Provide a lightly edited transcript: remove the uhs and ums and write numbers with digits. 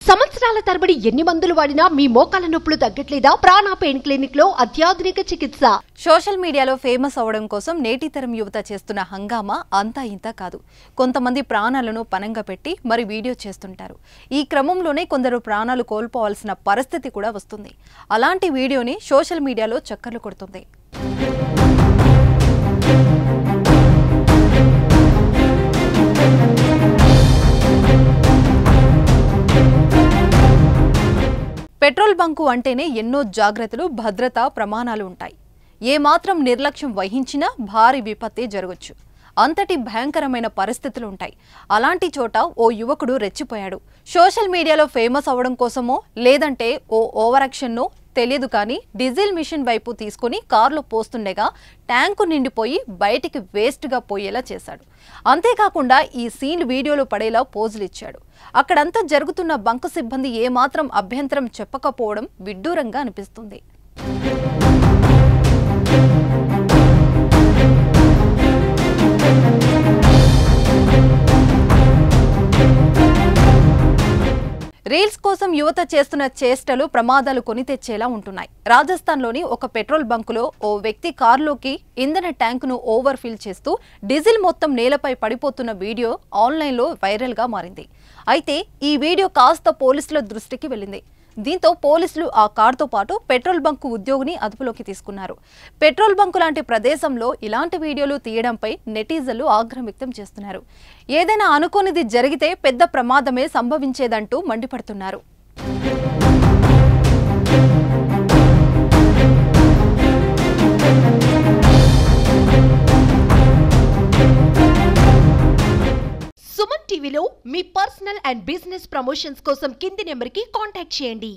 సంవత్సరాల తరబడి ఎన్ని మందులు వాడినా మీ మోకాల నొప్పులు తగ్గట్లేదా? ప్రాణ పెయిన్ క్లినిక్ లో అత్యాధునిక చికిత్స. సోషల్ మీడియాలో ఫేమస్ అవడం కోసం నేటి తరం యువత చేస్తున్న హంగామా అంతా ఇంత కాదు. కొంతమంది ప్రాణాలను పనంగా పెట్టి మరి వీడియో చేస్తుంటారు. ఈ క్రమంలోనే కొందరు ప్రాణాలు కోల్పోవాల్సిన పరిస్థితి కూడా వస్తుంది. అలాంటి వీడియోని సోషల్ మీడియాలో చక్కర్లు కొడుతుంది. పెట్రోల్ బంకు అంటేనే ఎన్నో జాగ్రత్తలు, భద్రతా ప్రమాణాలు ఉంటాయి. ఏమాత్రం నిర్లక్ష్యం వహించినా భారీ విపత్తే జరగొచ్చు. అంతటి భయంకరమైన పరిస్థితులు ఉంటాయి. అలాంటి చోట ఓ యువకుడు రెచ్చిపోయాడు. సోషల్ మీడియాలో ఫేమస్ అవడం కోసమో లేదంటే ఓ ఓవర్ యాక్షన్నో తెలియదు కానీ డీజిల్ మిషన్ వైపు తీసుకుని కారులో పోస్తుండగా ట్యాంకు నిండిపోయి బయటికి వేస్ట్గా పోయేలా చేశాడు. అంతేకాకుండా ఈ సీన్ వీడియోలో పడేలా పోజులు ఇచ్చాడు. అక్కడంతా జరుగుతున్న బంకు సిబ్బంది ఏమాత్రం అభ్యంతరం చెప్పకపోవడం విడ్డూరంగా అనిపిస్తుంది. రీల్స్ కోసం యువత చేస్తున్న చేష్టలు ప్రమాదాలు కొని తెచ్చేలా ఉంటున్నాయి. రాజస్థాన్లోని ఒక పెట్రోల్ బంకులో ఓ వ్యక్తి కారులోకి ఇంధన ట్యాంకును ఓవర్ ఫిల్ చేస్తూ డీజిల్ మొత్తం నేలపై పడిపోతున్న వీడియో ఆన్లైన్లో వైరల్గా మారింది. అయితే ఈ వీడియో కాస్త పోలీసుల దృష్టికి వెళ్ళింది. దీంతో పోలీసులు ఆ కారుతో పాటు పెట్రోల్ బంకు ఉద్యోగిని అదుపులోకి తీసుకున్నారు. పెట్రోల్ బంకు లాంటి ప్రదేశంలో ఇలాంటి వీడియోలు తీయడంపై నెటిజన్లు ఆగ్రహం వ్యక్తం చేస్తున్నారు. ఏదైనా అనుకోనిది జరిగితే పెద్ద ప్రమాదమే సంభవించేదంటూ మండిపడుతున్నారు. సుమన్ టీవీలో మీ పర్సనల్ అండ్ బిజినెస్ ప్రమోషన్స్ కోసం కింది నెంబర్కి కాంటాక్ట్ చేయండి.